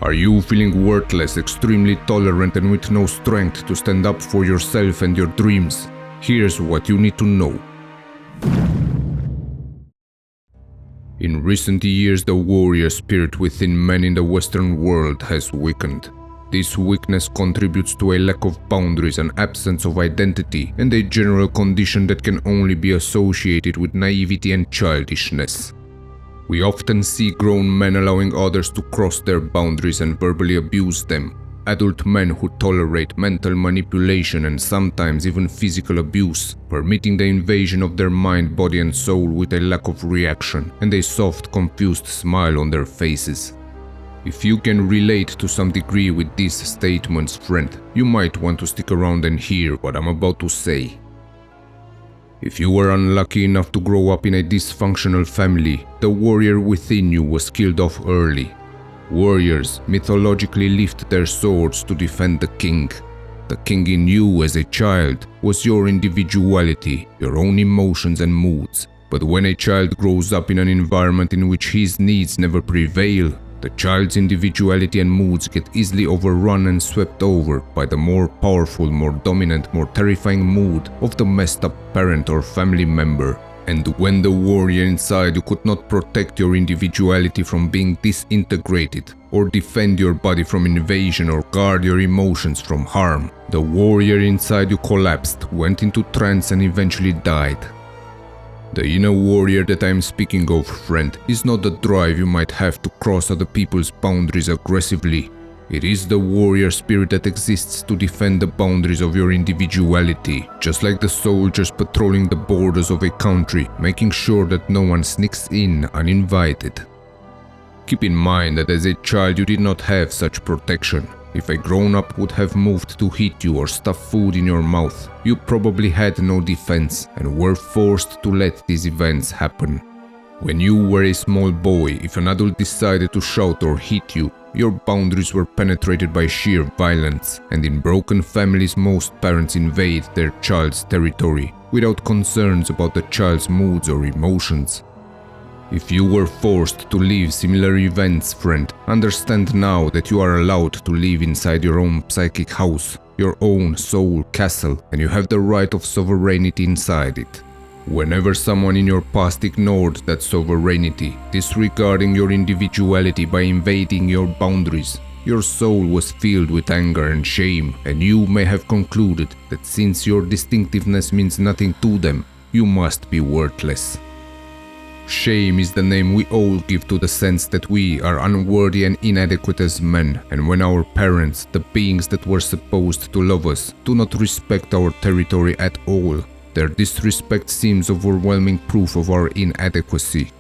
Are you feeling worthless, extremely tolerant and with no strength to stand up for yourself and your dreams? Here's what you need to know. In recent years, the warrior spirit within men in the Western world has weakened. This weakness contributes to a lack of boundaries, an absence of identity, and a general condition that can only be associated with naivety and childishness. We often see grown men allowing others to cross their boundaries and verbally abuse them. Adult men who tolerate mental manipulation and sometimes even physical abuse, permitting the invasion of their mind, body and soul with a lack of reaction and a soft, confused smile on their faces. If you can relate to some degree with these statements, friend, you might want to stick around and hear what I'm about to say. If you were unlucky enough to grow up in a dysfunctional family, the warrior within you was killed off early. Warriors mythologically lift their swords to defend the king. The king in you as a child was your individuality, your own emotions and moods. But when a child grows up in an environment in which his needs never prevail, the child's individuality and moods get easily overrun and swept over by the more powerful, more dominant, more terrifying mood of the messed up parent or family member. And when the warrior inside you could not protect your individuality from being disintegrated, or defend your body from invasion or guard your emotions from harm, the warrior inside you collapsed, went into trance and eventually died. The inner warrior that I am speaking of, friend, is not the drive you might have to cross other people's boundaries aggressively. It is the warrior spirit that exists to defend the boundaries of your individuality, just like the soldiers patrolling the borders of a country, making sure that no one sneaks in uninvited. Keep in mind that as a child you did not have such protection. If a grown-up would have moved to hit you or stuff food in your mouth, you probably had no defense and were forced to let these events happen. When you were a small boy, if an adult decided to shout or hit you, your boundaries were penetrated by sheer violence, and in broken families most parents invade their child's territory without concerns about the child's moods or emotions. If you were forced to leave similar events, friend, understand now that you are allowed to live inside your own psychic house, your own soul castle, and you have the right of sovereignty inside it. Whenever someone in your past ignored that sovereignty, disregarding your individuality by invading your boundaries, your soul was filled with anger and shame, and you may have concluded that since your distinctiveness means nothing to them, you must be worthless. Shame is the name we all give to the sense that we are unworthy and inadequate as men, and when our parents, the beings that were supposed to love us, do not respect our territory at all, their disrespect seems overwhelming proof of our inadequacy.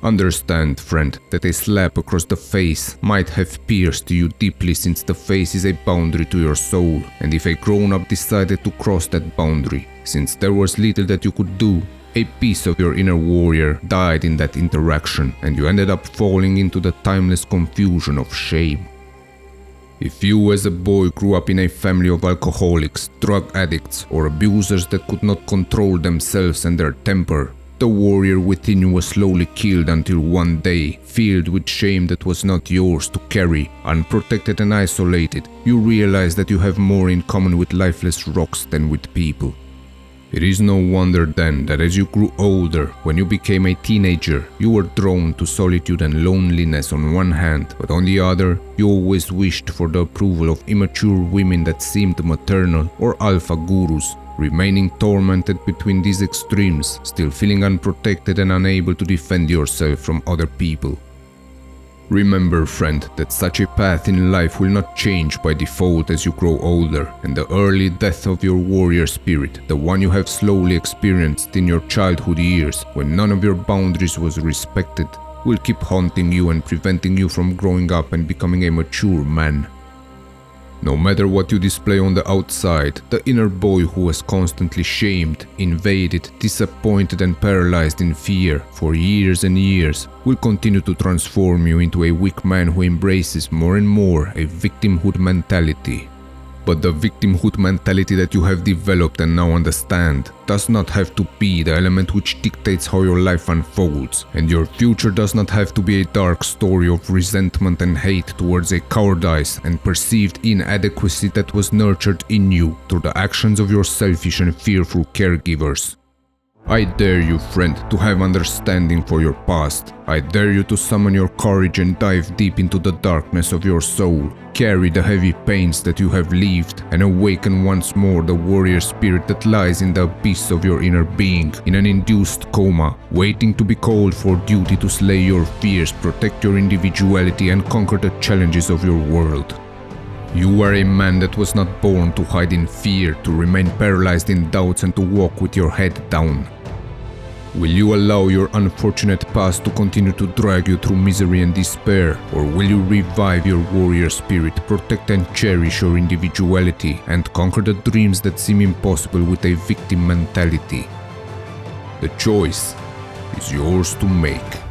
Understand, friend, that a slap across the face might have pierced you deeply, since the face is a boundary to your soul, and if a grown-up decided to cross that boundary, since there was little that you could do, a piece of your inner warrior died in that interaction, and you ended up falling into the timeless confusion of shame. If you as a boy grew up in a family of alcoholics, drug addicts, or abusers that could not control themselves and their temper, the warrior within you was slowly killed until one day, filled with shame that was not yours to carry, unprotected and isolated, you realized that you have more in common with lifeless rocks than with people. It is no wonder then that as you grew older, when you became a teenager, you were drawn to solitude and loneliness on one hand, but on the other, you always wished for the approval of immature women that seemed maternal, or alpha gurus, remaining tormented between these extremes, still feeling unprotected and unable to defend yourself from other people. Remember, friend, that such a path in life will not change by default as you grow older, and the early death of your warrior spirit, the one you have slowly experienced in your childhood years when none of your boundaries was respected, will keep haunting you and preventing you from growing up and becoming a mature man. No matter what you display on the outside, the inner boy who was constantly shamed, invaded, disappointed and paralyzed in fear for years and years will continue to transform you into a weak man who embraces more and more a victimhood mentality. But the victimhood mentality that you have developed and now understand does not have to be the element which dictates how your life unfolds, and your future does not have to be a dark story of resentment and hate towards a cowardice and perceived inadequacy that was nurtured in you through the actions of your selfish and fearful caregivers. I dare you, friend, to have understanding for your past. I dare you to summon your courage and dive deep into the darkness of your soul. Carry the heavy pains that you have lived and awaken once more the warrior spirit that lies in the abyss of your inner being, in an induced coma, waiting to be called for duty to slay your fears, protect your individuality and conquer the challenges of your world. You are a man that was not born to hide in fear, to remain paralyzed in doubts and to walk with your head down. Will you allow your unfortunate past to continue to drag you through misery and despair, or will you revive your warrior spirit, protect and cherish your individuality, and conquer the dreams that seem impossible with a victim mentality? The choice is yours to make.